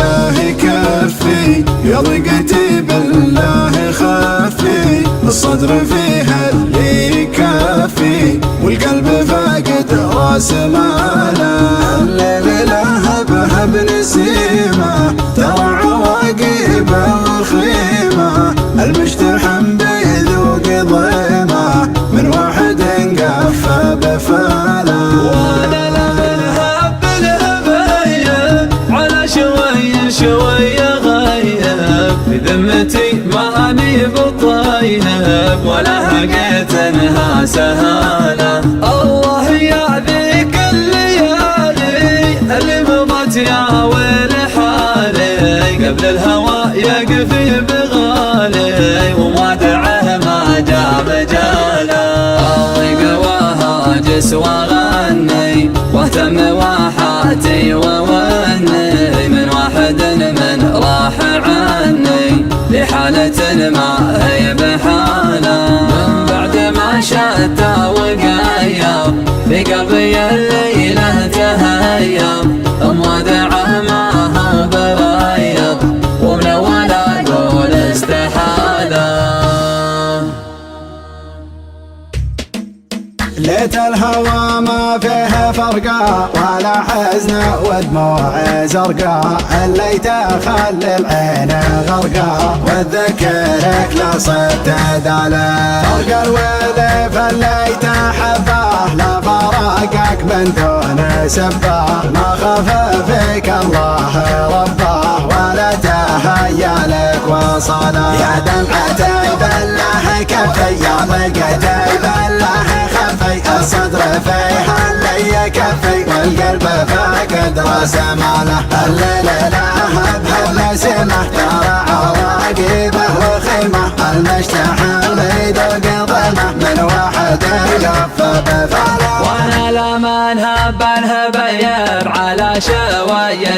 بالله كفي، يضيقتي بالله خفي، الصدر فيها اللي يكفي، والقلب فاقد راس ماله. الليل لهبها بنسيمه، ترى عواقبه وخيمه، المجتحم بيذوق ضيمه، من واحد قفى بفاله. وانا لمنها بالهباية على شوية غيب، في ذمتي ماني بطيب، ولا هقيت انها سهالة. الله يا ذيك الليالي اللي مضت يا ويل حالي، قبل الهوى يقفي بغالي، ومودعه ما جا مجاله. الله وهاجس واغني، واهتم واحاتي ووني، من واحد من راح عني، لحالة ما هي بحاله. من بعد ما شتى وقيم، في قلبي الليلة تهيم، مودعه ما هو بريض، ومن اول اقول استحاله. ليت الهوى ما فيه فرقة، ولا حزن ودموع زرقاء، الليت خلي العين غرقاء، واتذكرك لا صرت داله. فرق الويل فالليت حباه، لا فراقك من دون سباه، ما خاف فيك الله رباه، ولا تهيا لك وصله. يا دمعتي بالله كفي، يا ضيقتي بالله خفي، الصدر فيها اللي يكفي، والقلب فاقد راس ماله. الليل لهبها بنسيمه، ترى عواقبه وخيمه، المجتحم بيذوق ضيمه، من واحد قفى بفاله. وانا لما نهب انهبيب على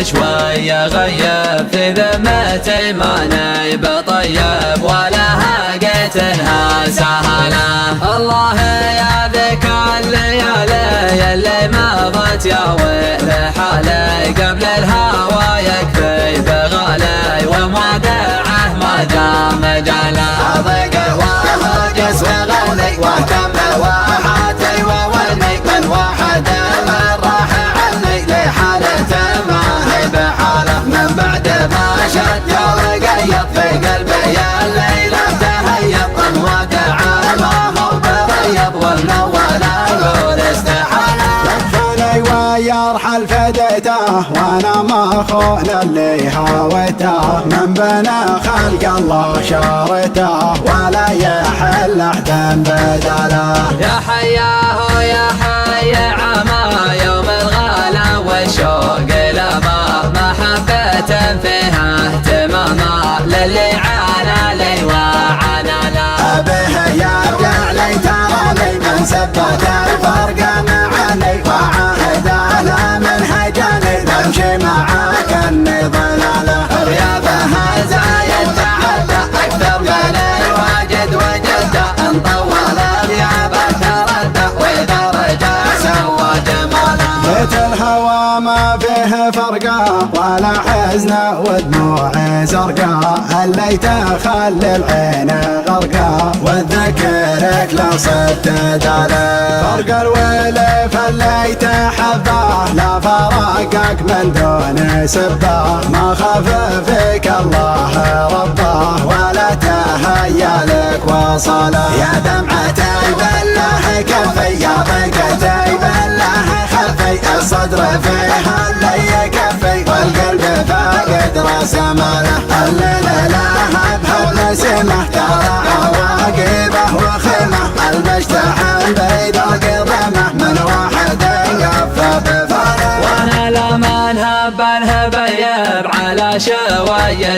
شوية غيب، في ذمتي ماني بطيب، ولا هقيت انها سهله. الله يا ذيك الليالي اللي مضت يا ويل حالي، قبل الهوى يكفي بغالي، ومودعه ما جا مجاله. اضيق وهاجس وغني، واهتم واحاتي ووني، من واحد من راح عني، لحالة ما هي بحاله. من بعد ما شد وقيض، في قلبي الليلة تهيب، مودعه ما هو بريض، ومن اول اقول استحاله. لفني ويرحل فديته، وانا ما خون اللي هويته، من بنى خلق الله شارته، ولا يحل احد بداله. يا حياه يا حي عما، يوم الغلا والشوق لما، محبة فيها اهتماما، للي عانى لي وعانى لا. به يرجع لي تراني، من سبت الفرق معني، وعاهد لا من هجاني، نمشي معاك اني ضلاله. غيابها زايد تعدى، اكثر من الواجد وجده، ان طول غيابه تردى، واذا رجع سوى جماله. بيت الهوى ما فيه فرقة، ولا حزن ودموع زرقاء، الليت خلي العين غرقاء، واتذكرك لا صرت داله. فرق الويل فالليت حباه، لا فراقك من دون سباه، ما خاف فيك الله رباه، ولا تهيا لك وصله. يا دمعتي بالله كفي، يا ضيقتي بالله خفي، الصدر فيها اللي يكفي، والقلب فاقد راس ماله. الليل لهبها بنسيمه، ترى عواقبه وخيمه، المجتحم بيذوق ضيمه، من واحد قفى بفاله. وانا لما نهب انهبيب على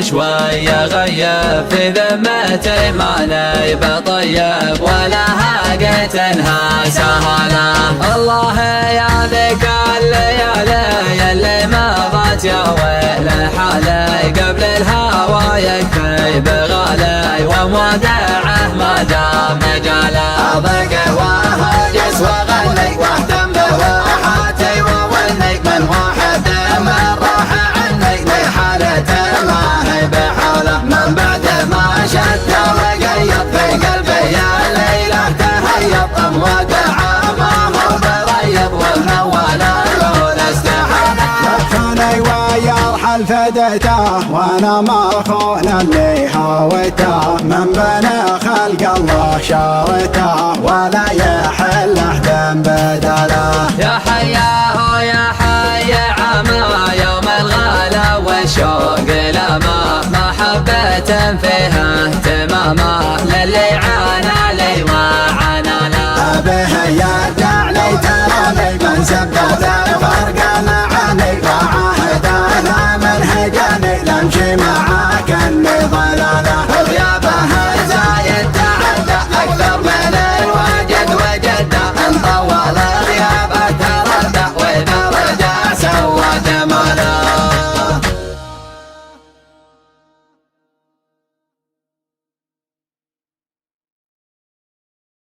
شوية غيب، في ذمتي ماني بطيب، ولا هقيت انها سهله. الله يا ذيك الليالي اللي مضت يا ويل حالي، قبل الهوى يكفي بغالي، ومودعه ما جا مجاله. اضيق وهاجس وغني، واهتم بواحاتي ووني، من واحد من راح عني، لحالة حبيته وانا ما اخون اللي هويته، من بين خلق الله شارته ولا يحله ذنب بدله. يا حياه يا حي عما يوم الغلا والشوق لما محبة فيها اهتماما للي عانى لي وعانى له. به يرجع لي ترى لي من سبته